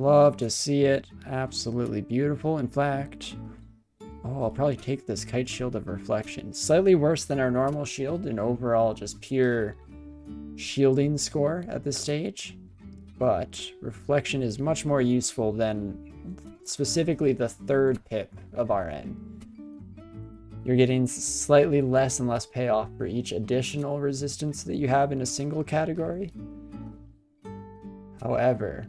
Love to see it. Absolutely beautiful. In fact, oh, I'll probably take this Kite Shield of Reflection. Slightly worse than our normal shield in overall just pure shielding score at this stage. But Reflection is much more useful than specifically the third pip of RN. You're getting slightly less and less payoff for each additional resistance that you have in a single category. However,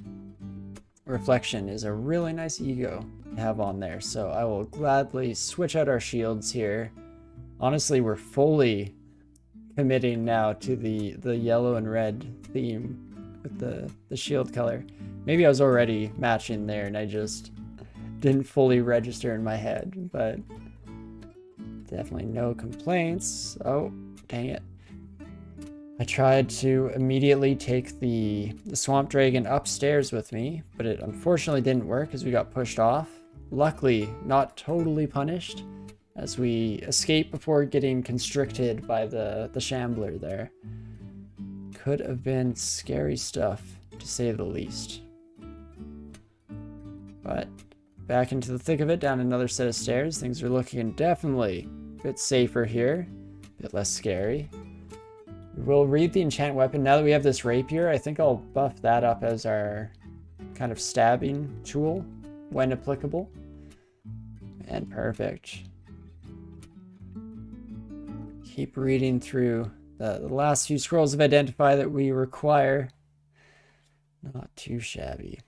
Reflection is a really nice ego to have on there, so I will gladly switch out our shields here. Honestly, we're fully committing now to the yellow and red theme with the shield color. Maybe I was already matching there and I just didn't fully register in my head, but definitely no complaints. Oh, dang it. I tried to immediately take the swamp dragon upstairs with me, but it unfortunately didn't work as we got pushed off. Luckily, not totally punished, as we escaped before getting constricted by the shambler there. Could have been scary stuff, to say the least. But back into the thick of it, down another set of stairs. Things are looking definitely a bit safer here, a bit less scary. We'll read the enchant weapon. Now that we have this rapier, I think I'll buff that up as our kind of stabbing tool when applicable. And perfect. Keep reading through the last few scrolls of Identify that we require. Not too shabby.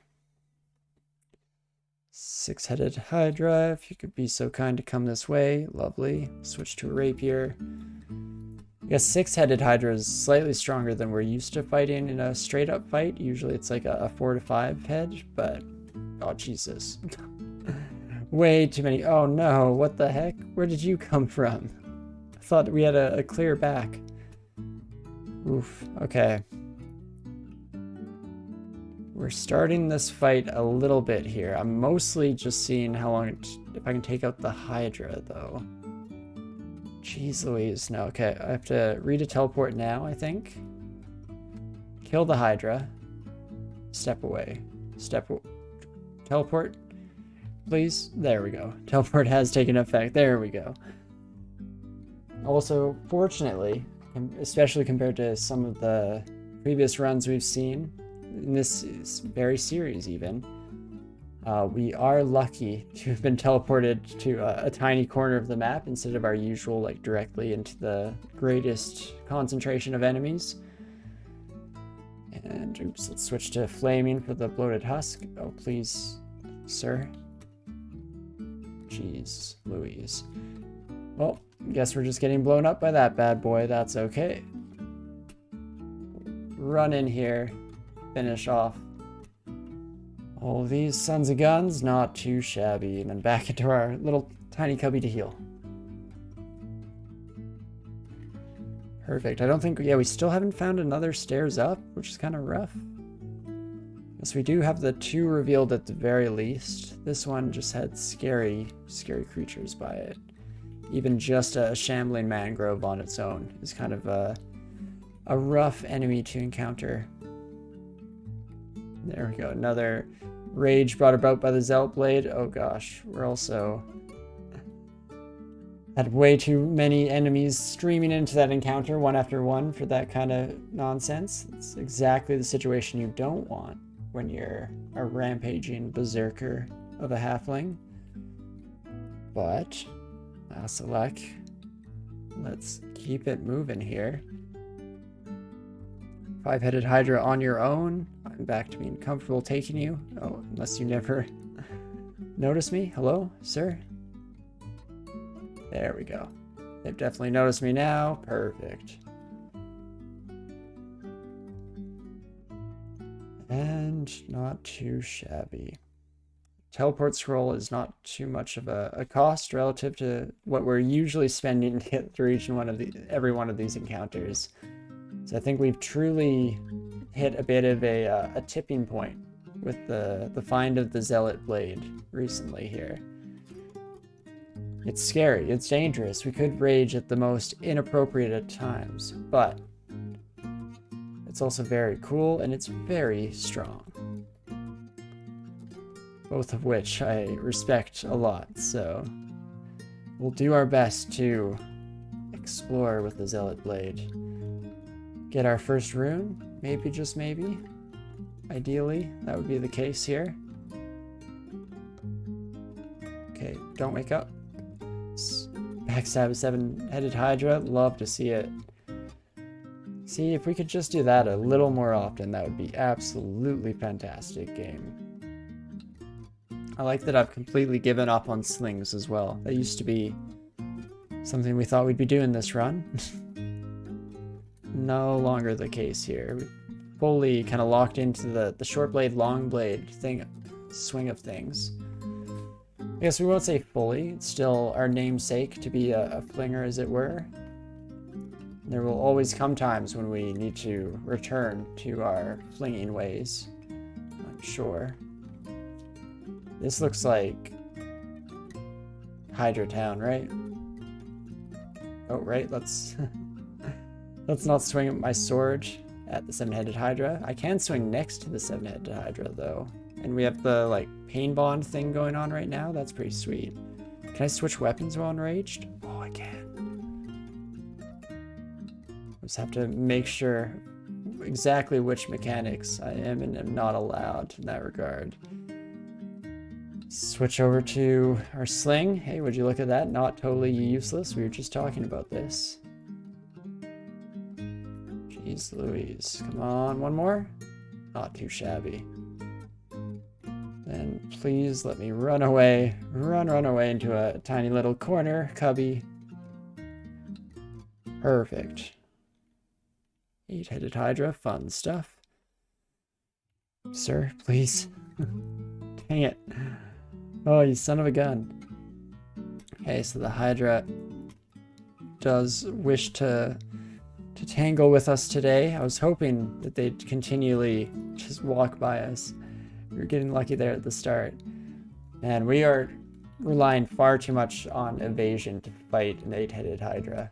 Six-headed Hydra, if you could be so kind to come this way. Lovely. Switch to a rapier. I guess six-headed Hydra is slightly stronger than we're used to fighting in a straight-up fight. Usually it's like a 4 to 5 head, but oh Jesus. Way too many. Oh no, what the heck? Where did you come from? I thought we had a clear back. Oof, okay. We're starting this fight a little bit here. I'm mostly just seeing how long if I can take out the Hydra though. Jeez Louise, no, okay, I have to read a teleport now, I think. Kill the Hydra. Step away. Teleport, please. There we go. Teleport has taken effect. There we go. Also, fortunately, especially compared to some of the previous runs we've seen, in this very series even, we are lucky to have been teleported to a tiny corner of the map instead of our usual, like, directly into the greatest concentration of enemies. And, oops, let's switch to flaming for the bloated husk. Oh, please, sir. Jeez Louise. Well, guess we're just getting blown up by that bad boy. That's okay. Run in here. Finish off all these sons of guns. Not too shabby. And then back into our little tiny cubby to heal. Perfect. I don't think, yeah, we still haven't found another stairs up, which is kind of rough. Yes, we do have the 2 revealed at the very least. This one just had scary creatures by it. Even just a shambling mangrove on its own is kind of a rough enemy to encounter. There we go. Another rage brought about by the Zealot Blade. Oh gosh, we're also had way too many enemies streaming into that encounter one after one for that kind of nonsense. It's exactly the situation you don't want when you're a rampaging berserker of a halfling. But, Asalek, let's keep it moving here. 5-headed Hydra on your own. I'm back to being comfortable taking you. Oh, unless you never notice me. Hello, sir? There we go. They've definitely noticed me now. Perfect. And not too shabby. Teleport scroll is not too much of a cost relative to what we're usually spending to get through every one of these encounters. So I think we've truly hit a bit of a tipping point with the find of the Zealot Blade recently here. It's scary, it's dangerous, we could rage at the most inappropriate at times, but it's also very cool and it's very strong. both of which I respect a lot, so we'll do our best to explore with the Zealot Blade. Get our first rune, maybe, just maybe. Ideally, that would be the case here. Okay, don't wake up. Backstab a 7-headed Hydra, love to see it. See, if we could just do that a little more often, that would be absolutely fantastic game. I like that I've completely given up on slings as well. That used to be something we thought we'd be doing this run. No longer the case here. We fully kind of locked into the short blade, long blade swing of things. I guess we won't say fully. It's still our namesake to be a flinger, as it were. There will always come times when we need to return to our flinging ways, I'm sure. This looks like Hydra Town, right? Oh, right, let's not swing my sword at the 7-headed Hydra. I can swing next to the 7-headed Hydra, though. And we have the, like, pain bond thing going on right now. That's pretty sweet. Can I switch weapons while enraged? Oh, I can. Just have to make sure exactly which mechanics I am and am not allowed in that regard. Switch over to our sling. Hey, would you look at that? Not totally useless. We were just talking about this. Jeez Louise. Come on, one more? Not too shabby. And please let me run away. Run away into a tiny little corner cubby. Perfect. 8-headed Hydra, fun stuff. Sir, please. Dang it. Oh, you son of a gun. Okay, so the Hydra does wish to tangle with us today. I was hoping that they'd continually just walk by us. We were getting lucky there at the start. Man, we are relying far too much on evasion to fight an 8-headed Hydra.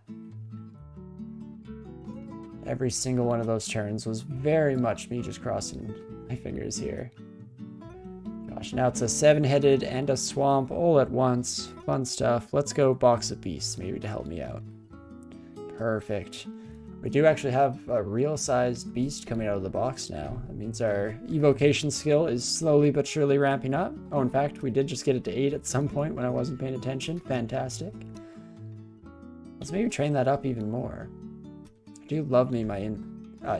Every single one of those turns was very much me just crossing my fingers here. Gosh, now it's a 7-headed and a swamp all at once. Fun stuff. Let's go box of beasts maybe to help me out. Perfect. We do actually have a real-sized beast coming out of the box now. That means our evocation skill is slowly but surely ramping up. Oh, in fact, we did just get it to 8 at some point when I wasn't paying attention. Fantastic. Let's maybe train that up even more. I do love me my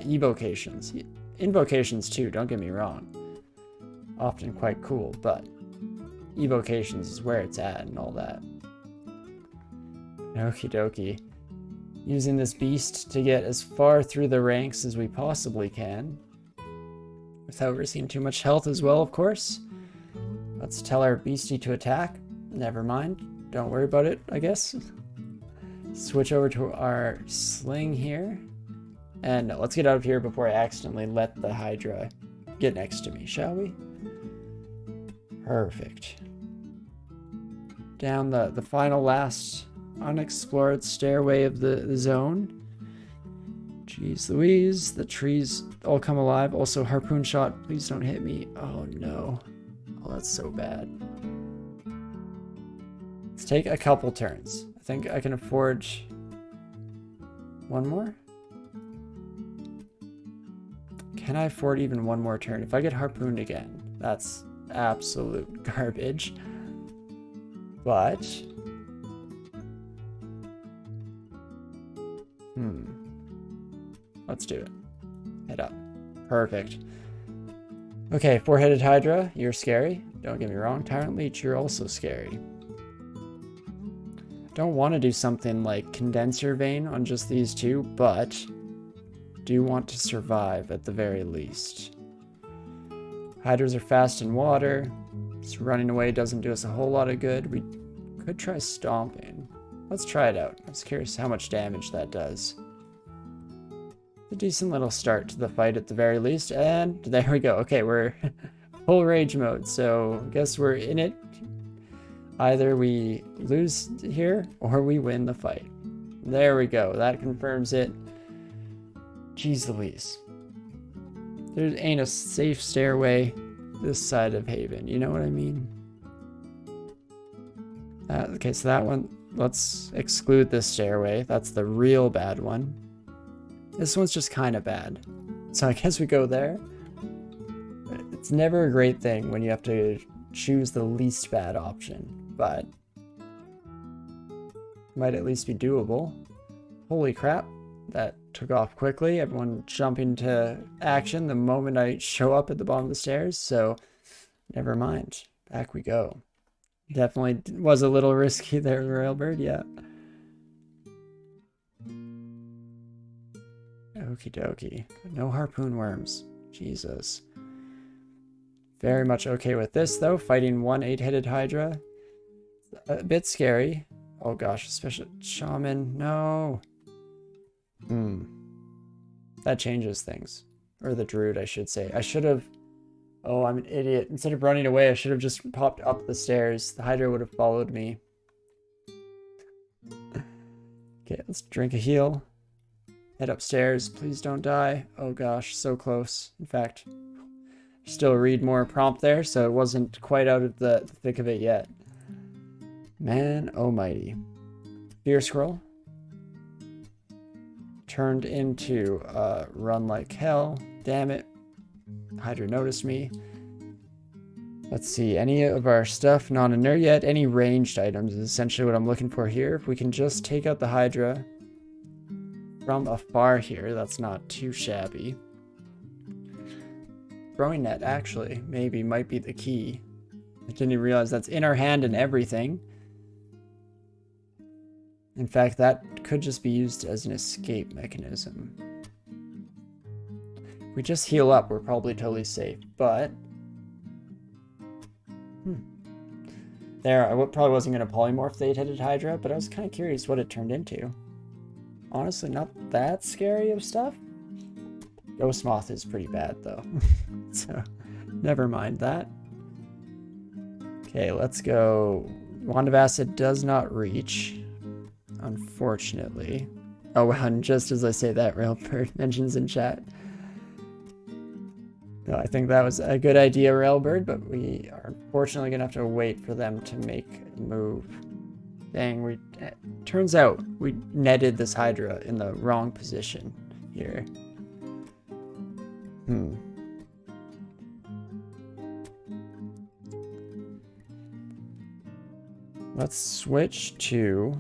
evocations. Invocations too, don't get me wrong. Often quite cool, but evocations is where it's at and all that. Okie dokie. Using this beast to get as far through the ranks as we possibly can. Without risking too much health as well, of course. Let's tell our beastie to attack. Never mind. Don't worry about it, I guess. Switch over to our sling here. And no, let's get out of here before I accidentally let the Hydra get next to me, shall we? Perfect. Down the final last unexplored stairway of the zone. Jeez Louise, the trees all come alive. Also, harpoon shot, please don't hit me. Oh no. Oh, that's so bad. Let's take a couple turns. I think I can afford one more. Can I afford even one more turn? If I get harpooned again, that's absolute garbage. But let's do it. Head up. Perfect. Okay, 4-headed Hydra, you're scary. Don't get me wrong. Tyrant Leech, you're also scary. Don't want to do something like Condenser Vein on just these two, but do want to survive at the very least. Hydras are fast in water, so running away doesn't do us a whole lot of good. We could try stomping. Let's try it out. I'm just curious how much damage that does. A decent little start to the fight at the very least, and there we go. Okay, we're full rage mode, so I guess we're in it. Either we lose here or we win the fight. There we go. That confirms it. Jeez Louise. There ain't a safe stairway this side of Haven. You know what I mean? Okay, so that one, let's exclude this stairway. That's the real bad one. This one's just kind of bad. So I guess we go there. It's never a great thing when you have to choose the least bad option, but might at least be doable. Holy crap, that took off quickly. Everyone jumping to action the moment I show up at the bottom of the stairs, so never mind. Back we go. Definitely was a little risky there, Railbird, yeah. Okie dokie. No harpoon worms. Jesus. Very much okay with this, though. Fighting one 8-headed Hydra. A bit scary. Oh gosh, especially Shaman. No. That changes things. Or the Druid, I should say. I should have... Oh, I'm an idiot. Instead of running away, I should have just popped up the stairs. The Hydra would have followed me. Okay, let's drink a heal. Head upstairs. Please don't die. Oh gosh, so close. In fact, still read more prompt there, so it wasn't quite out of the thick of it yet. Man almighty. Fear Scroll. Turned into run like hell. Damn it. Hydra noticed me. Let's see, any of our stuff not in there yet. Any ranged items is essentially what I'm looking for here. If we can just take out the Hydra from afar here, that's not too shabby. Throwing net, actually, maybe might be the key. I didn't even realize that's in our hand and everything. In fact, that could just be used as an escape mechanism. If we just heal up, we're probably totally safe, but... There, I probably wasn't going to polymorph the 8-headed Hydra, but I was kind of curious what it turned into. Honestly, not that scary of stuff. Ghost Moth is pretty bad, though. So, never mind that. Okay, let's go. Wand of Acid does not reach, unfortunately. Oh, wow, and just as I say that, Railbird mentions in chat. No, I think that was a good idea, Railbird, but we are unfortunately going to have to wait for them to make a move. Dang, turns out we netted this Hydra in the wrong position here. Let's switch to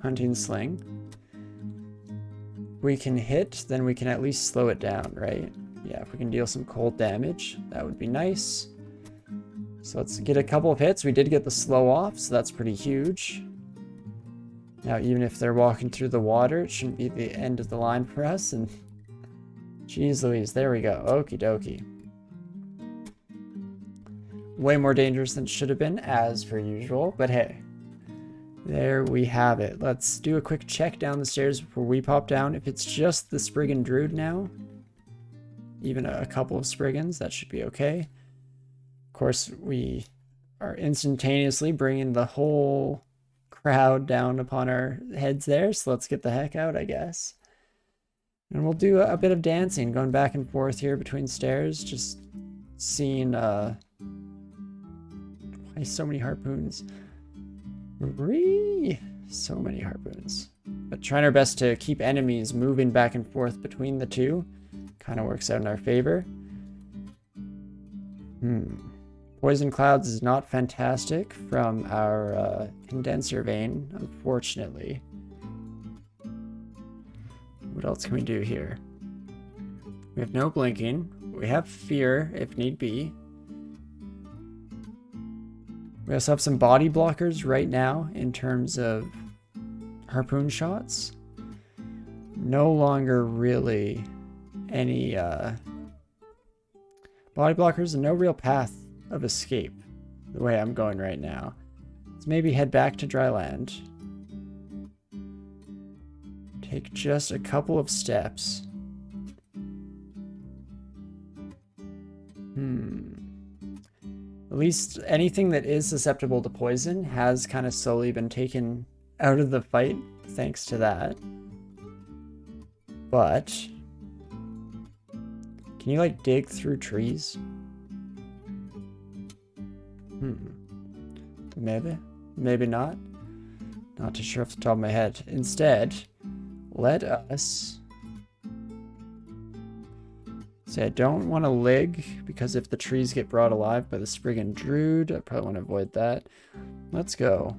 Hunting Sling. We can hit, then we can at least slow it down, right? Yeah, if we can deal some cold damage, that would be nice. So let's get a couple of hits. We did get the slow off, so that's pretty huge. Now, even if they're walking through the water, it shouldn't be the end of the line for us. And jeez Louise, there we go. Okie dokie. Way more dangerous than it should have been, as per usual. But hey, there we have it. Let's do a quick check down the stairs before we pop down. If it's just the Spriggan Druid now, even a couple of Spriggans, that should be okay. Of course, we are instantaneously bringing the whole crowd down upon our heads there, so let's get the heck out, I guess. And we'll do a bit of dancing, going back and forth here between stairs, just seeing, why so many harpoons? So many harpoons. But trying our best to keep enemies moving back and forth between the two. Kind of works out in our favor. Poison Clouds is not fantastic from our Condenser Vein, unfortunately. What else can we do here? We have no blinking. We have Fear, if need be. We also have some body blockers right now in terms of harpoon shots. No longer really any body blockers and no real path of escape the way I'm going right now. Let's maybe head back to dry land. Take just a couple of steps. At least anything that is susceptible to poison has kind of slowly been taken out of the fight thanks to that. But can you like dig through trees? Maybe. Maybe not. Not too sure off the top of my head. Instead, let us... say I don't want to lig, because if the trees get brought alive by the Spriggan Druid, I probably want to avoid that. Let's go.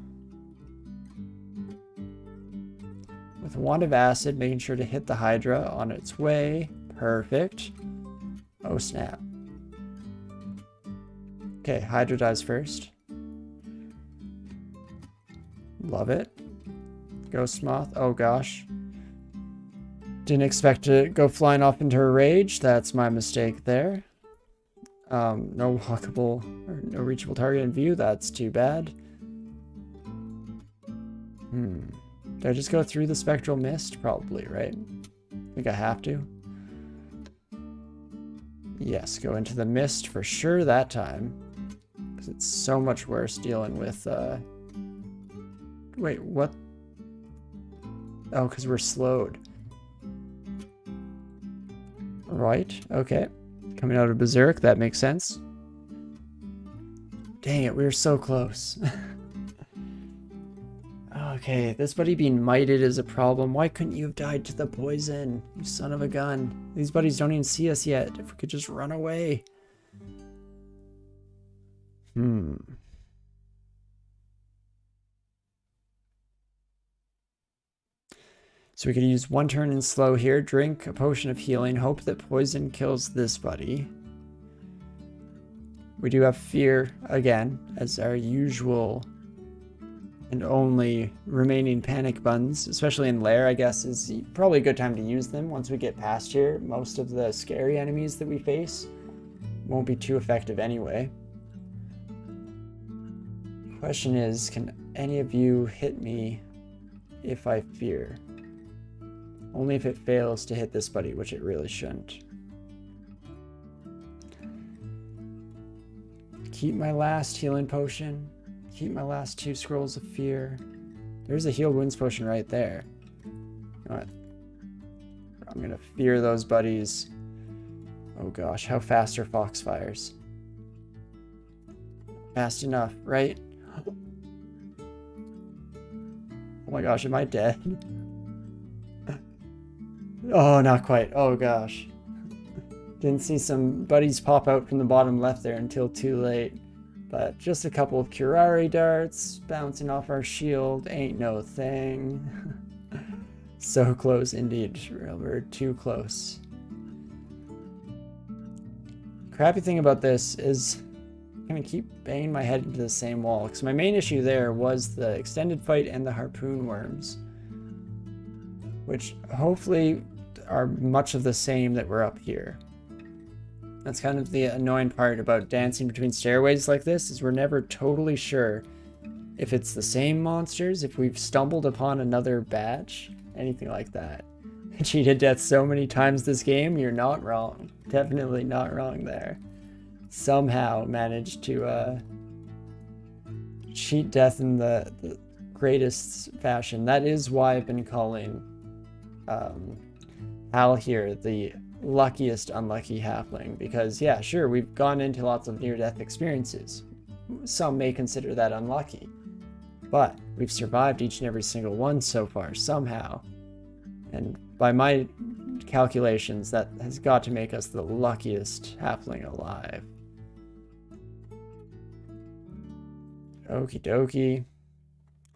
With Wand of Acid, making sure to hit the Hydra on its way. Perfect. Oh, snap. Okay, Hydra dies first. Love it. Ghost Moth. Oh, gosh. Didn't expect to go flying off into a rage. That's my mistake there. No walkable or no reachable target in view. That's too bad. Do I just go through the spectral mist? Probably, right? I think I have to. Yes, go into the mist for sure that time. Because it's so much worse dealing with... Wait, what? Oh, because we're slowed. Right, okay. Coming out of Berserk, that makes sense. Dang it, we were so close. Okay, this buddy being mited is a problem. Why couldn't you have died to the poison? You son of a gun. These buddies don't even see us yet. If we could just run away. So we could use one turn in slow here, drink a potion of healing, hope that poison kills this buddy. We do have fear again, as our usual and only remaining panic buttons, especially in Lair, I guess, is probably a good time to use them once we get past here. Most of the scary enemies that we face won't be too effective anyway. Question is, can any of you hit me if I fear? Only if it fails to hit this buddy, which it really shouldn't. Keep my last healing potion. Keep my last 2 scrolls of fear. There's a heal wounds potion right there. All right. I'm gonna fear those buddies. Oh gosh, how fast are foxfires? Fast enough, right? Oh my gosh, am I dead? Oh, not quite. Oh gosh. Didn't see some buddies pop out from the bottom left there until too late. But just a couple of Curari darts bouncing off our shield ain't no thing. So close indeed. We're too close. Crappy thing about this is I'm gonna keep banging my head into the same wall, because my main issue there was the extended fight and the harpoon worms, which hopefully are much of the same that were up here. That's kind of the annoying part about dancing between stairways like this, is we're never totally sure if it's the same monsters, if we've stumbled upon another batch, anything like that. Cheated death so many times this game, you're not wrong. Definitely not wrong there. Somehow managed to cheat death in the greatest fashion. That is why I've been calling Hal here the luckiest unlucky halfling, because yeah, sure, we've gone into lots of near-death experiences. Some may consider that unlucky, but we've survived each and every single one so far somehow, and by my calculations that has got to make us the luckiest halfling alive. Okie dokie.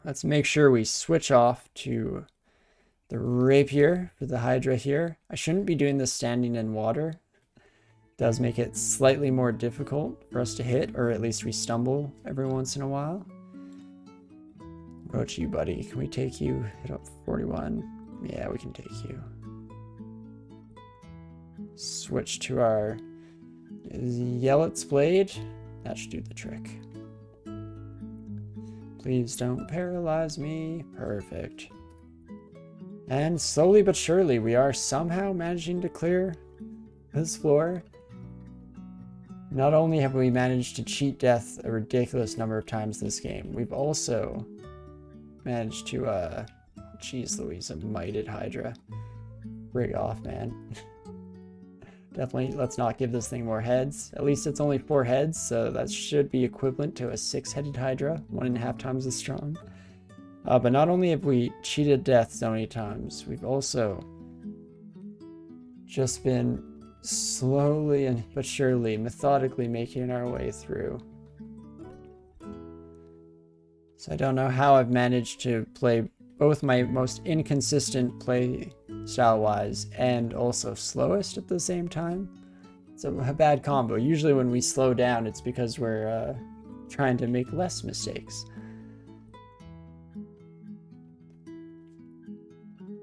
Let's make sure we switch off to the rapier for the Hydra here. I shouldn't be doing this standing in water. It does make it slightly more difficult for us to hit, or at least we stumble every once in a while. What about you, buddy? Can we take you? Hit up 41. Yeah, we can take you. Switch to our Yellet's Blade. That should do the trick. Please don't paralyze me. Perfect. And slowly but surely, we are somehow managing to clear this floor. Not only have we managed to cheat death a ridiculous number of times this game, we've also managed to, geez Louise, a mited Hydra. Rig off, man. Definitely, let's not give this thing more heads. At least it's only 4 heads, so that should be equivalent to a 6-headed Hydra, 1.5 times as strong. But not only have we cheated death so many times, we've also just been slowly and but surely, methodically making our way through. So I don't know how I've managed to play both my most inconsistent play style-wise and also slowest at the same time. It's a bad combo. Usually when we slow down, it's because we're trying to make less mistakes.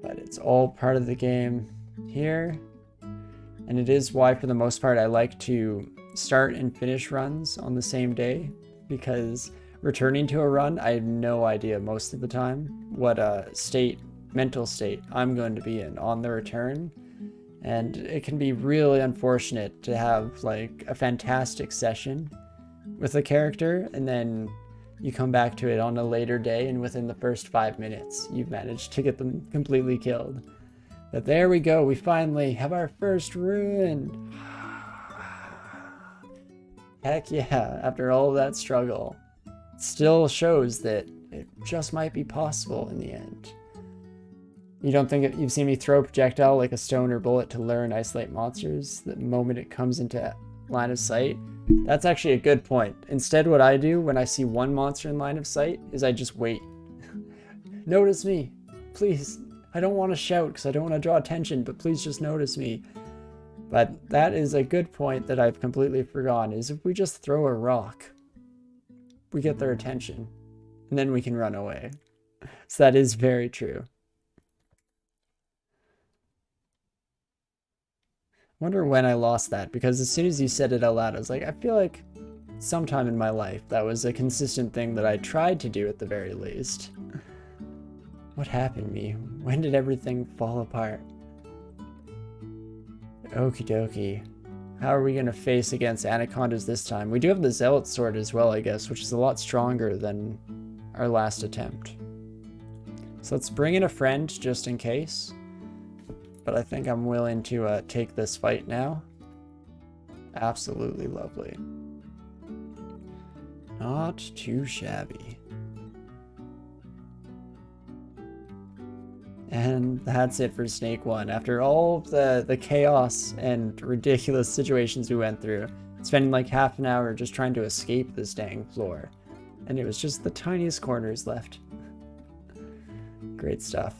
But it's all part of the game here. And it is why, for the most part, I like to start and finish runs on the same day, because returning to a run, I have no idea most of the time what mental state I'm going to be in on the return. And it can be really unfortunate to have like a fantastic session with a character, and then you come back to it on a later day, and within the first 5 minutes, you've managed to get them completely killed. But there we go, we finally have our first ruin. Heck yeah, after all of that struggle. It still shows that it just might be possible in the end. You don't think you've seen me throw a projectile like a stone or bullet to lure and isolate monsters the moment it comes into line of sight? That's actually a good point. Instead, what I do when I see one monster in line of sight is I just wait. Notice me, please. I don't want to shout because I don't want to draw attention, but please just notice me. But that is a good point that I've completely forgotten, is if we just throw a rock, we get their attention, and then we can run away. So that is very true. I wonder when I lost that, because as soon as you said it out loud, I was like, I feel like sometime in my life that was a consistent thing that I tried to do at the very least. What happened to me? When did everything fall apart? Okie dokie. How are we going to face against anacondas this time? We do have the zealot sword as well, I guess, which is a lot stronger than our last attempt. So let's bring in a friend just in case. But I think I'm willing to take this fight now. Absolutely lovely. Not too shabby. And that's it for Snake 1. After all of the chaos and ridiculous situations we went through, spending like half an hour just trying to escape this dang floor. And it was just the tiniest corners left. Great stuff.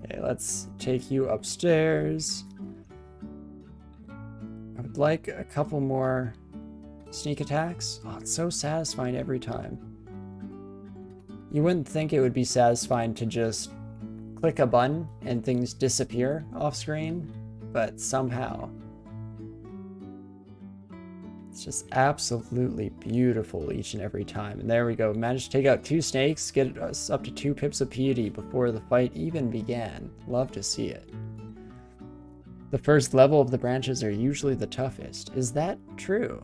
Okay, let's take you upstairs. I would like a couple more sneak attacks. Oh, it's so satisfying every time. You wouldn't think it would be satisfying to just click a button and things disappear off screen, but somehow it's just absolutely beautiful each and every time. And there we go, managed to take out 2 snakes, get us up to 2 pips of piety before the fight even began. Love to see it. The first level of the branches are usually the toughest. Is that true?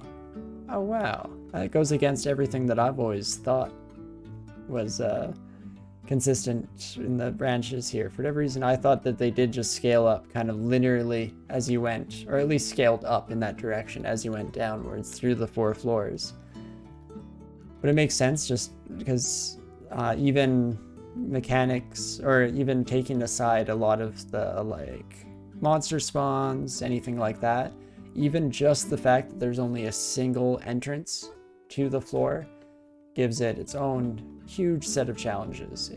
Oh wow, that goes against everything that I've always thought was consistent in the branches here. For whatever reason, I thought that they did just scale up kind of linearly as you went, or at least scaled up in that direction as you went downwards through the 4 floors. But it makes sense just because even mechanics, or even taking aside a lot of the like monster spawns, anything like that, even just the fact that there's only a single entrance to the floor gives it its own huge set of challenges.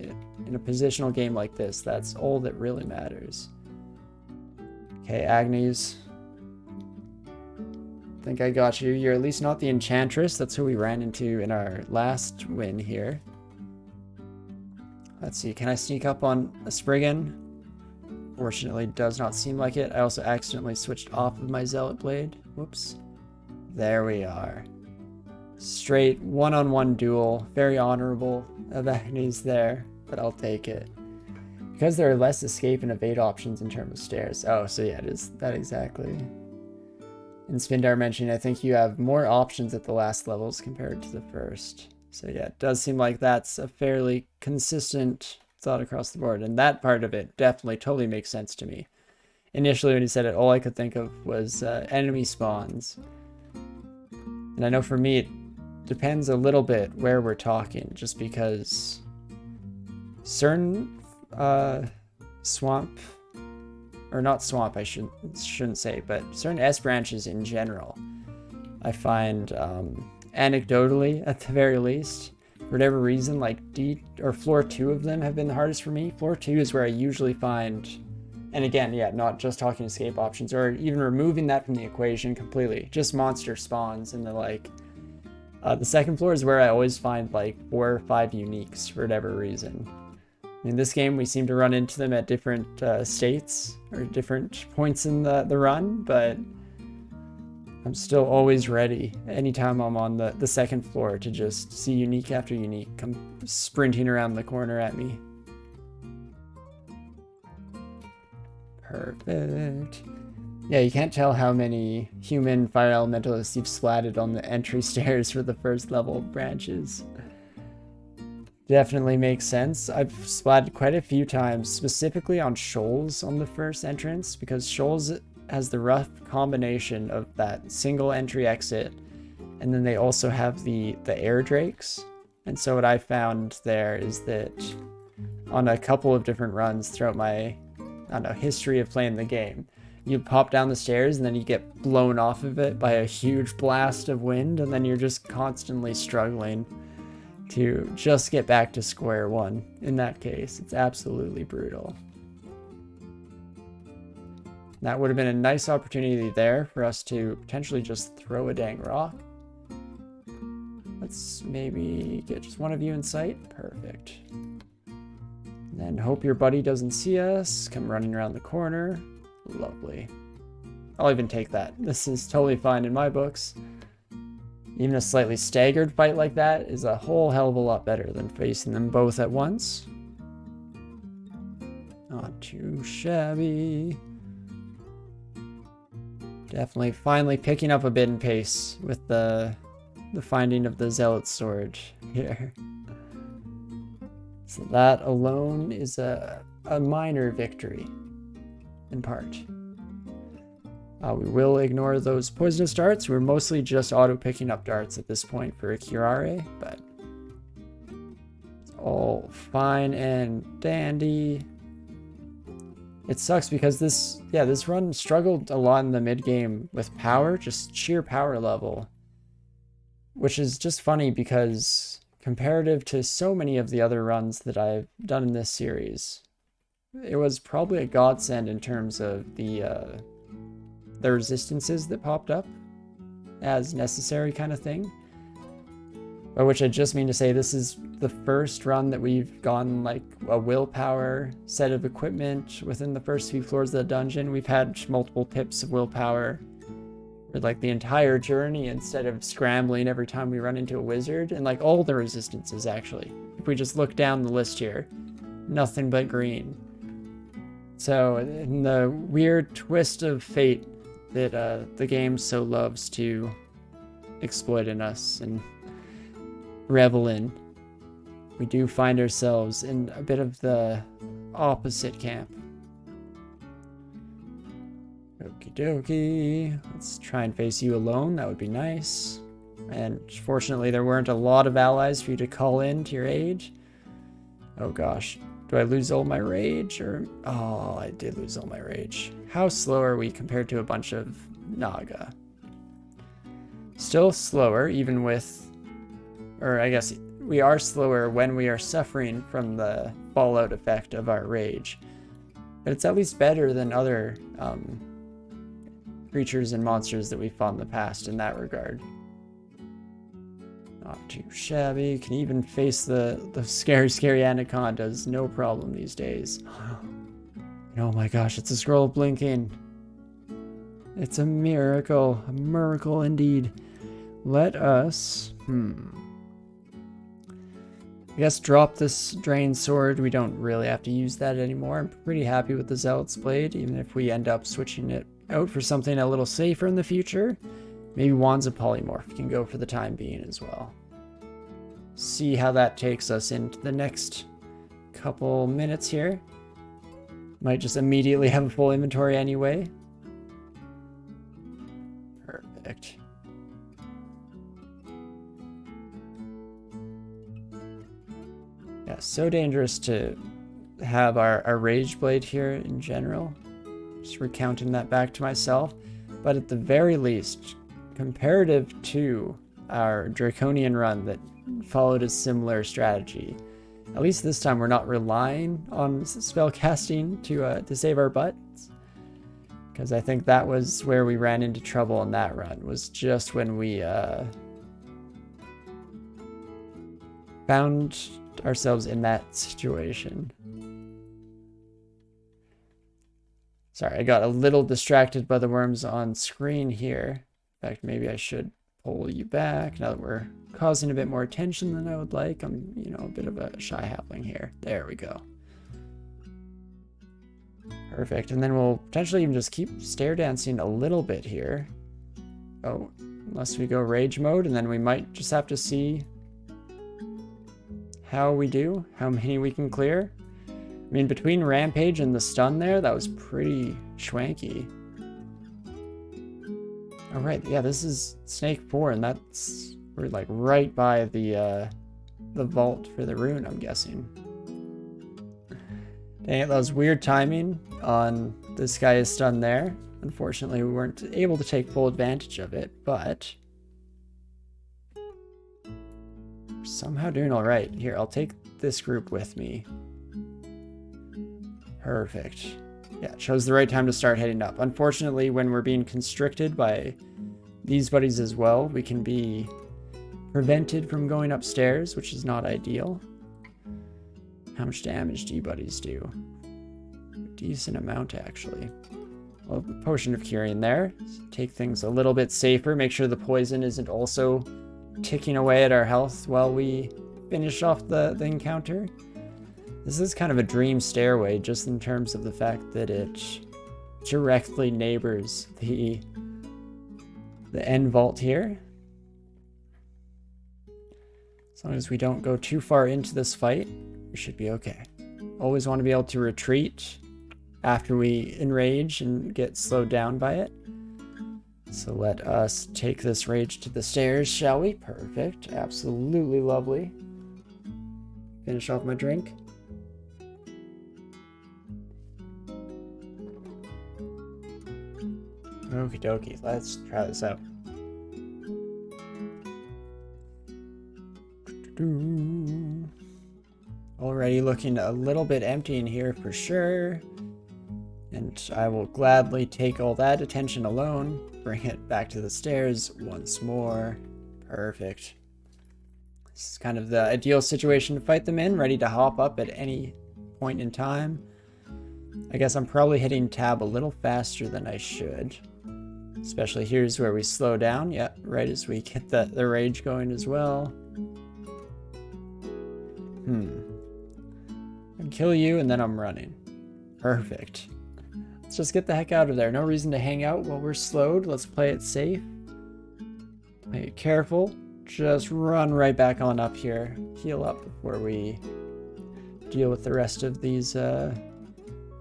In a positional game like this, that's all that really matters. Okay, Agnes. I think I got you. You're at least not the Enchantress. That's who we ran into in our last win here. Let's see, can I sneak up on a Spriggan? Fortunately, does not seem like it. I also accidentally switched off of my Zealot Blade. Whoops. There we are. Straight one-on-one duel. Very honorable of Agnes there, but I'll take it. Because there are less escape and evade options in terms of stairs. Oh, so yeah, it is that exactly. In Spindar mentioning, I think you have more options at the last levels compared to the first. So yeah, it does seem like that's a fairly consistent thought across the board. And that part of it definitely totally makes sense to me. initially when he said it, all I could think of was enemy spawns. And I know for me, it depends a little bit where we're talking, just because certain swamp, or not swamp, I shouldn't say, but certain S branches in general, I find anecdotally, at the very least, for whatever reason, like floor 2 of them have been the hardest for me. Floor 2 is where I usually find, and again, yeah, not just talking escape options, or even removing that from the equation completely, just monster spawns and the like. The second floor is where I always find like 4 or 5 uniques for whatever reason. In this game, we seem to run into them at different states or different points in the run, but I'm still always ready anytime I'm on the second floor to just see unique after unique come sprinting around the corner at me. Perfect. Yeah, you can't tell how many human fire elementalists you've splatted on the entry stairs for the first level branches. Definitely makes sense. I've splatted quite a few times, specifically on shoals on the first entrance, because shoals has the rough combination of that single entry exit, and then they also have the air drakes. And so what I found there is that on a couple of different runs throughout my, I don't know, history of playing the game, you pop down the stairs and then you get blown off of it by a huge blast of wind, and then you're just constantly struggling to just get back to square one. In that case, it's absolutely brutal. That would have been a nice opportunity there for us to potentially just throw a dang rock. Let's maybe get just one of you in sight. Perfect. And then hope your buddy doesn't see us. Come running around the corner. Lovely. I'll even take that. This is totally fine in my books. Even a slightly staggered fight like that is a whole hell of a lot better than facing them both at once. Not too shabby. Definitely finally picking up a bit in pace with the finding of the Zealot sword here. So that alone is a minor victory, in part. We will ignore those poisonous darts. We're mostly just auto-picking up darts at this point for a curare, but it's all fine and dandy. It sucks because this run struggled a lot in the mid-game with power, just sheer power level, which is just funny because comparative to so many of the other runs that I've done in this series, it was probably a godsend in terms of the resistances that popped up as necessary kind of thing. By which I just mean to say this is the first run that we've gotten like a willpower set of equipment within the first few floors of the dungeon. We've had multiple pips of willpower for like the entire journey instead of scrambling every time we run into a wizard, and like all the resistances actually. If we just look down the list here, nothing but green. So in the weird twist of fate that the game so loves to exploit in us and revel in, we do find ourselves in a bit of the opposite camp. Okie dokie. Let's try and face you alone. That would be nice. And fortunately, there weren't a lot of allies for you to call in to your aid. Oh gosh. Do I lose all my rage? Or oh, I did lose all my rage. How slow are we compared to a bunch of Naga? Still slower, even with, or I guess we are slower when we are suffering from the fallout effect of our rage. But it's at least better than other creatures and monsters that we've fought in the past in that regard. Not too shabby. Can even face the scary anacondas, no problem these days. Oh my gosh, it's a scroll blinking. It's a miracle indeed. Let us, I guess drop this drain sword. We don't really have to use that anymore. I'm pretty happy with the Zealot's Blade, even if we end up switching it out for something a little safer in the future. Maybe Wands of Polymorph can go for the time being as well. See how that takes us into the next couple minutes here. Might just immediately have a full inventory anyway. Perfect. Yeah, so dangerous to have our Rage Blade here in general. Just recounting that back to myself. But at the very least, comparative to our Draconian run that followed a similar strategy, at least this time we're not relying on spell casting to save our butts. Because I think that was where we ran into trouble in that run, was just when we found ourselves in that situation. Sorry, I got a little distracted by the worms on screen here. In fact, maybe I should pull you back now that we're causing a bit more attention than I would like. I'm, you know, a bit of a shy halfling here. There we go. Perfect. And then we'll potentially even just keep stair dancing a little bit here. Oh, unless we go rage mode, and then we might just have to see how we do, how many we can clear. I mean, between Rampage and the stun there, that was pretty schwanky. All right, yeah, this is Snake 4, and we're like right by the vault for the rune, I'm guessing. Dang it, that was weird timing on this guy's stun there. Unfortunately, we weren't able to take full advantage of it, but we're somehow doing all right. Here, I'll take this group with me. Perfect. Yeah, it shows the right time to start heading up. Unfortunately, when we're being constricted by these buddies as well, we can be prevented from going upstairs, which is not ideal. How much damage do you buddies do? A decent amount, actually. Well, potion of curing there. Take things a little bit safer. Make sure the poison isn't also ticking away at our health while we finish off the encounter. This is kind of a dream stairway, just in terms of the fact that it directly neighbors the end vault here. As long as we don't go too far into this fight, we should be okay. Always want to be able to retreat after we enrage and get slowed down by it. So let us take this rage to the stairs, shall we? Perfect. Absolutely lovely. Finish off my drink. Okie dokie, let's try this out. Already looking a little bit empty in here for sure. And I will gladly take all that attention alone, bring it back to the stairs once more. Perfect. This is kind of the ideal situation to fight them in, ready to hop up at any point in time. I guess I'm probably hitting tab a little faster than I should. Especially here's where we slow down. Yeah, right as we get the rage going as well. I'll kill you and then I'm running. Perfect. Let's just get the heck out of there. No reason to hang out while we're slowed. Let's play it safe. Play it careful. Just run right back on up here. Heal up before we deal with the rest of these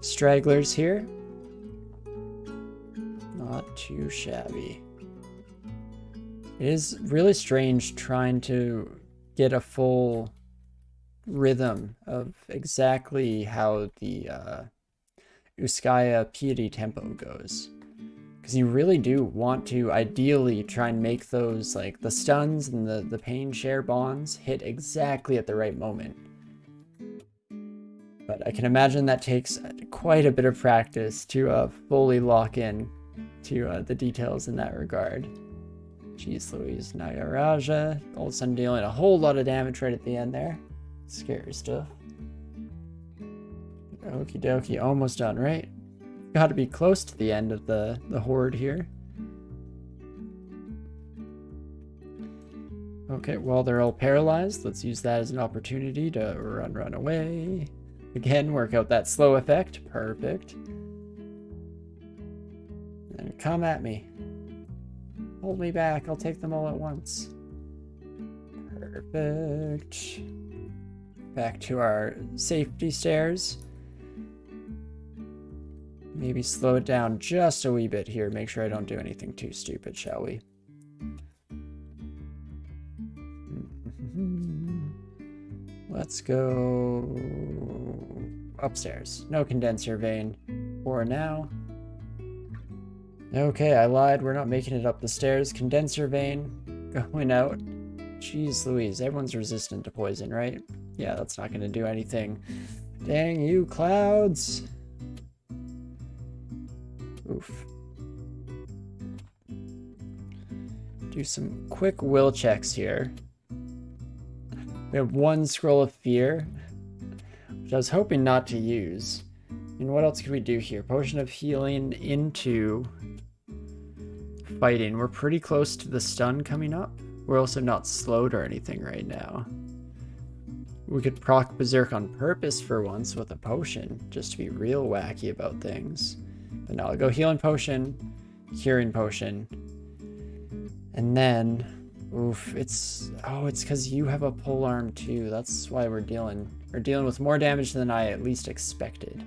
stragglers here. Not too shabby. It is really strange trying to get a full rhythm of exactly how the Uskaya Piety tempo goes. Because you really do want to ideally try and make those, like, the stuns and the pain share bonds hit exactly at the right moment. But I can imagine that takes quite a bit of practice to fully lock in to the details in that regard. Jeez Louise, Nagaraja, all of a sudden dealing a whole lot of damage right at the end there. Scary stuff. Okie dokie, almost done, right? Got to be close to the end of the horde here. Okay, well, they're all paralyzed. Let's use that as an opportunity to run away. Again, work out that slow effect. Perfect. And come at me. Hold me back. I'll take them all at once. Perfect. Back to our safety stairs. maybe slow it down just a wee bit here. Make sure I don't do anything too stupid, shall we? Let's go upstairs. No condenser vein for now. Okay, I lied. We're not making it up the stairs. Condenser vein going out. Jeez Louise, everyone's resistant to poison, right? Yeah, that's not going to do anything. Dang you, clouds! Oof. Do some quick will checks here. We have one scroll of fear, which I was hoping not to use. And what else could we do here? Potion of healing into fighting. We're pretty close to the stun coming up. We're also not slowed or anything right now. We could proc Berserk on purpose for once with a potion, just to be real wacky about things. But no, I'll go healing potion, curing potion, and then, oof, it's because you have a pole arm too. That's why we're dealing with more damage than I at least expected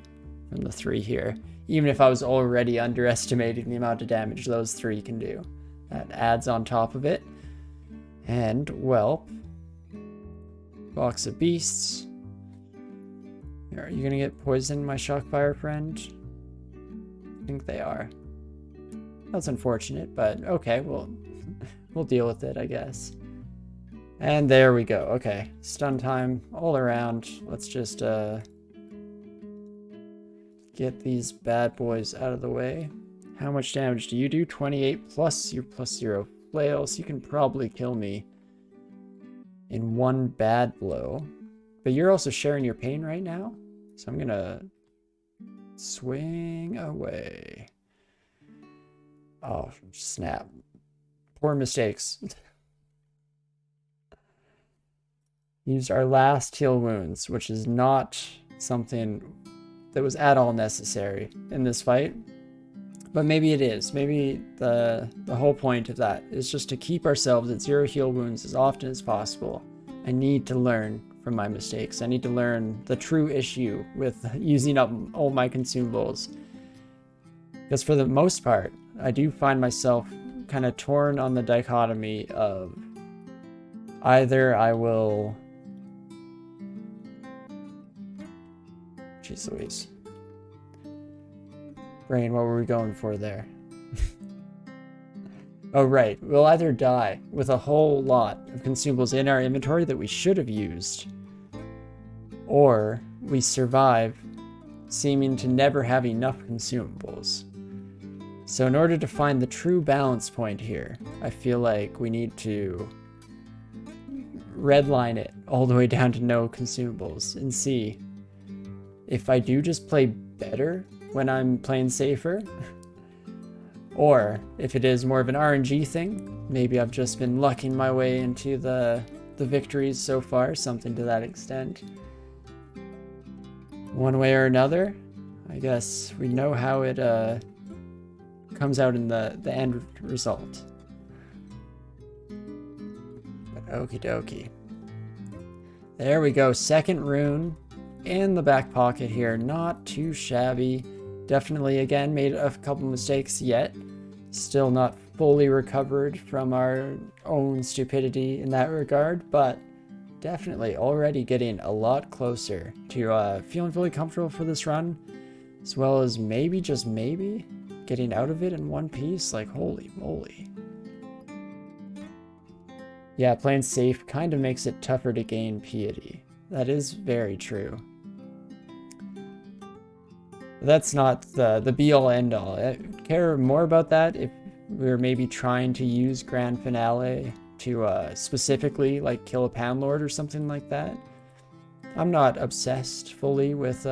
from the 3 here. Even if I was already underestimating the amount of damage those 3 can do. That adds on top of it. And, well, box of beasts. Are you gonna get poisoned, my shockfire friend? I think they are. That's unfortunate, but okay, we'll deal with it, I guess. And there we go. Okay, stun time all around. Let's just get these bad boys out of the way. How much damage do you do? 28 plus your +0 flail, so you can probably kill me in one bad blow. But you're also sharing your pain right now, so I'm gonna swing away. Oh, snap. Poor mistakes. Used our last heal wounds, which is not something that was at all necessary in this fight. But maybe it is. Maybe the whole point of that is just to keep ourselves at 0 heal wounds as often as possible. I need to learn from my mistakes. I need to learn the true issue with using up all my consumables. Because for the most part, I do find myself kind of torn on the dichotomy of either I will... Jeez Louise. Brain, what were we going for there? Oh, right. We'll either die with a whole lot of consumables in our inventory that we should have used, or we survive seeming to never have enough consumables. So in order to find the true balance point here, I feel like we need to redline it all the way down to no consumables and see if I do just play better when I'm playing safer, or if it is more of an RNG thing. Maybe I've just been lucking my way into the victories so far, something to that extent. One way or another, I guess we know how it comes out in the end result. But okie dokie. There we go, second rune in the back pocket here, not too shabby. Definitely, again, made a couple mistakes yet. Still not fully recovered from our own stupidity in that regard, but definitely already getting a lot closer to feeling fully comfortable for this run, as well as maybe, just maybe, getting out of it in one piece. Like, holy moly. Yeah, playing safe kind of makes it tougher to gain piety. That is very true. That's not the be-all end-all. I care more about that if we're maybe trying to use Grand Finale to specifically like kill a Panlord or something like that. I'm not obsessed fully with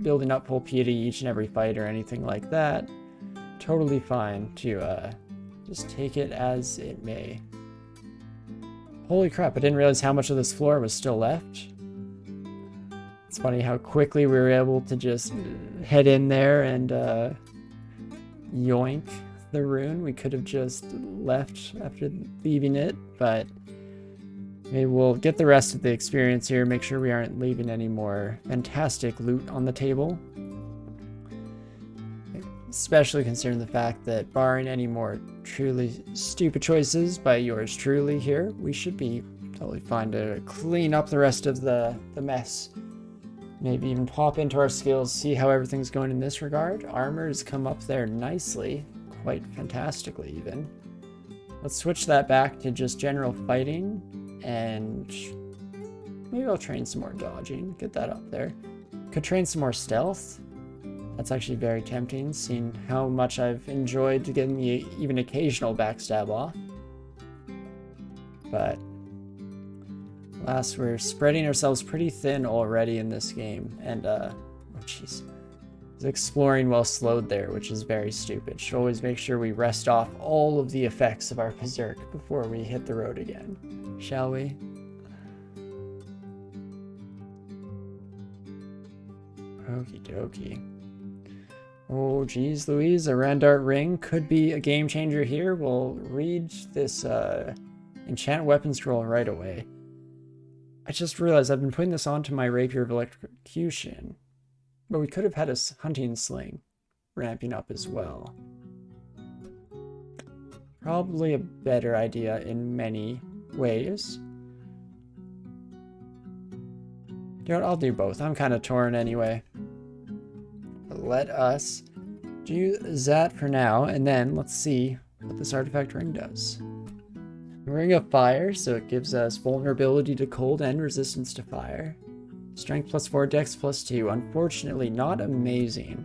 building up full piety each and every fight or anything like that. Totally fine to just take it as it may. Holy crap, I didn't realize how much of this floor was still left. It's funny how quickly we were able to just head in there and yoink the rune. We could have just left after leaving it, but maybe we'll get the rest of the experience here, make sure we aren't leaving any more fantastic loot on the table. especially considering the fact that barring any more truly stupid choices by yours truly here, we should be totally fine to clean up the rest of the mess. Maybe even pop into our skills, see how everything's going in this regard. Armor's come up there nicely, quite fantastically even. Let's switch that back to just general fighting, and maybe I'll train some more dodging, get that up there. Could train some more stealth. That's actually very tempting, seeing how much I've enjoyed getting the even occasional backstab off. But alas, we're spreading ourselves pretty thin already in this game, and oh jeez, exploring while slowed there, which is very stupid. Should always make sure we rest off all of the effects of our berserk before we hit the road again, shall we? Okie dokie. Oh geez Louise, a Randart ring could be a game changer here. We'll read this enchant weapon scroll right away. I just realized I've been putting this onto my Rapier of Electrocution, but we could have had a hunting sling ramping up as well. Probably a better idea in many ways. You know what, I'll do both. I'm kind of torn anyway. But let us do that for now, and then let's see what this artifact ring does. Ring of Fire, so it gives us vulnerability to cold and resistance to fire. Strength +4, Dex +2. Unfortunately, not amazing,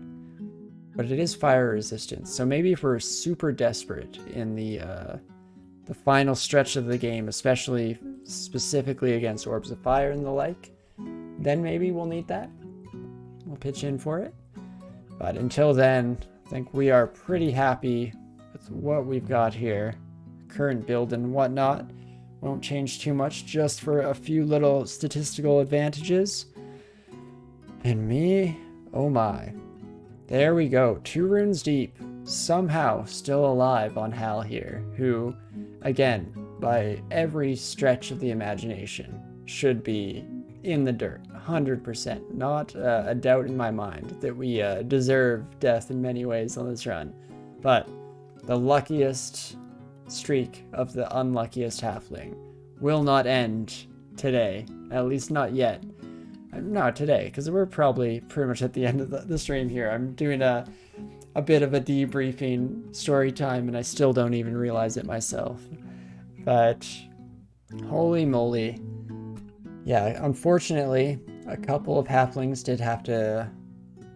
but it is fire resistance. So maybe if we're super desperate in the final stretch of the game, especially specifically against Orbs of Fire and the like, then maybe we'll need that. We'll pitch in for it. But until then, I think we are pretty happy with what we've got here. Current build and whatnot won't change too much, just for a few little statistical advantages. And me, oh my. There we go, 2 runes deep, somehow still alive on Hal here, who, again, by every stretch of the imagination, should be in the dirt, 100%. Not a doubt in my mind that we deserve death in many ways on this run. But the luckiest streak of the unluckiest halfling will not end today, at least not yet. Not today, because we're probably pretty much at the end of the stream here. I'm doing a bit of a debriefing story time, and I still don't even realize it myself. But holy moly. Yeah, unfortunately, a couple of halflings did have to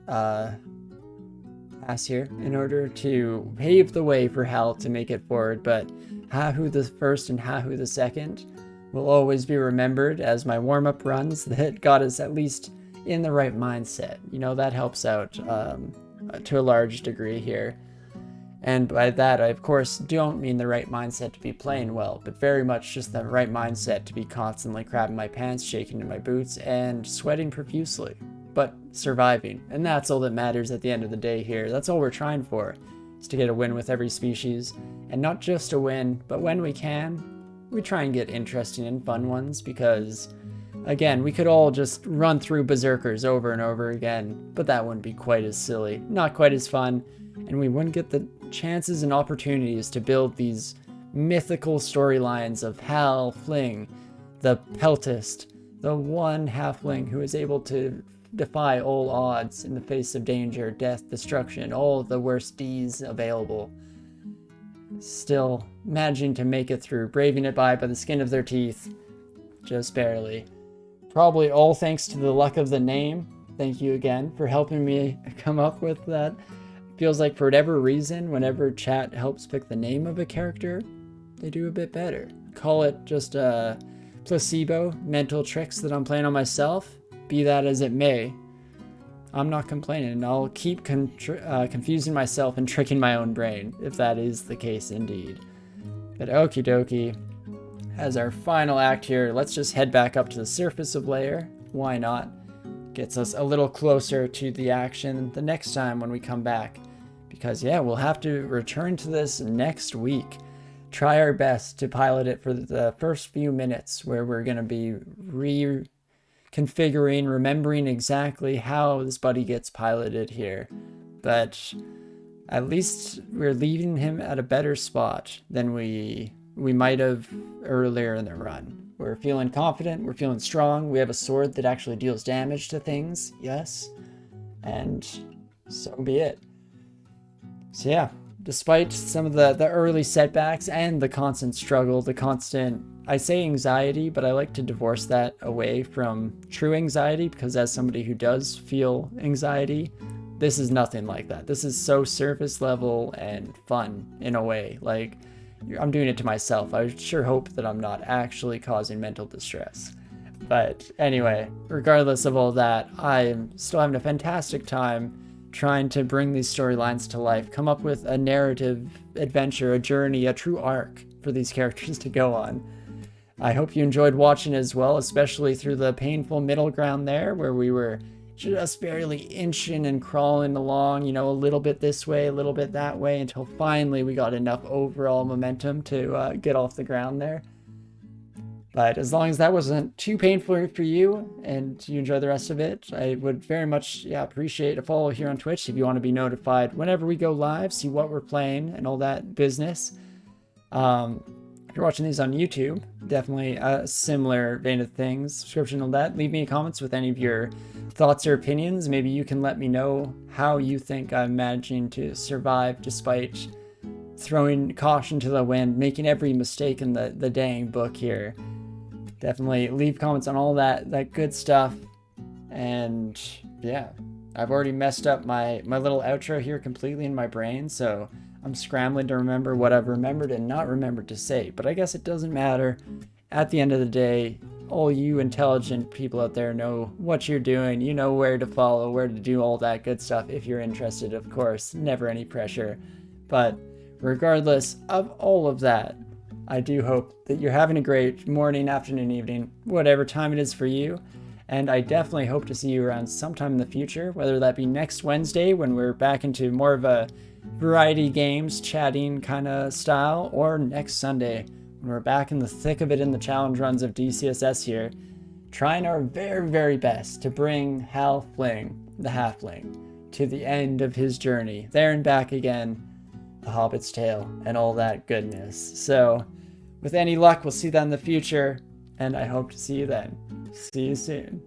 pass here in order to pave the way for Hal to make it forward, but Hahu the first and Hahu the second will always be remembered as my warm-up runs that got us at least in the right mindset. You know, that helps out to a large degree here. And by that, I of course don't mean the right mindset to be playing well, but very much just the right mindset to be constantly crapping my pants, shaking in my boots, and sweating profusely, but surviving. And that's all that matters at the end of the day here. That's all we're trying for, is to get a win with every species. And not just a win, but when we can, we try and get interesting and fun ones, because again, we could all just run through berserkers over and over again, but that wouldn't be quite as silly, not quite as fun, and we wouldn't get the chances and opportunities to build these mythical storylines of Halfling, the Peltist, the one halfling who is able to defy all odds in the face of danger, death, destruction, all the worst Ds available. Still managing to make it through, braving it by the skin of their teeth, just barely. Probably all thanks to the luck of the name. Thank you again for helping me come up with that. Feels like for whatever reason, whenever chat helps pick the name of a character, they do a bit better. Call it just a placebo, mental tricks that I'm playing on myself. Be that as it may, I'm not complaining. I'll keep confusing myself and tricking my own brain, if that is the case indeed. But okie dokie, as our final act here, let's just head back up to the surface of Lair. Why not? Gets us a little closer to the action the next time when we come back. Because yeah, we'll have to return to this next week. Try our best to pilot it for the first few minutes, where we're going to be reconfiguring, remembering exactly how this buddy gets piloted here. But at least we're leaving him at a better spot than we might have earlier in the run. We're feeling confident, we're feeling strong, we have a sword that actually deals damage to things, yes, and so be it. So yeah, despite some of the early setbacks and the constant struggle, the constant, I say anxiety, but I like to divorce that away from true anxiety, because as somebody who does feel anxiety, this is nothing like that. This is so surface level and fun in a way. Like, I'm doing it to myself. I sure hope that I'm not actually causing mental distress. But anyway, regardless of all that, I'm still having a fantastic time trying to bring these storylines to life, come up with a narrative adventure, a journey, a true arc for these characters to go on. I hope you enjoyed watching as well, especially through the painful middle ground there, where we were just barely inching and crawling along, you know, a little bit this way, a little bit that way, until finally we got enough overall momentum to get off the ground there. But as long as that wasn't too painful for you and you enjoy the rest of it, I would very much appreciate a follow here on Twitch if you want to be notified whenever we go live, see what we're playing and all that business. If you're watching these on YouTube, definitely a similar vein of things, subscription on that. Leave me comments with any of your thoughts or opinions. Maybe you can let me know how you think I'm managing to survive despite throwing caution to the wind, making every mistake in the dang book here. Definitely leave comments on all that good stuff. And yeah, I've already messed up my little outro here completely in my brain, so I'm scrambling to remember what I've remembered and not remembered to say, but I guess it doesn't matter. At the end of the day, all you intelligent people out there know what you're doing. You know where to follow, where to do all that good stuff if you're interested, of course. Never any pressure. But regardless of all of that, I do hope that you're having a great morning, afternoon, evening, whatever time it is for you. And I definitely hope to see you around sometime in the future, whether that be next Wednesday when we're back into more of a variety games, chatting kind of style, or next Sunday when we're back in the thick of it in the challenge runs of DCSS here, trying our very, very best to bring Halfling, the Halfling, to the end of his journey, there and back again, the Hobbit's Tale, and all that goodness. So, with any luck, we'll see that in the future, and I hope to see you then. See you soon.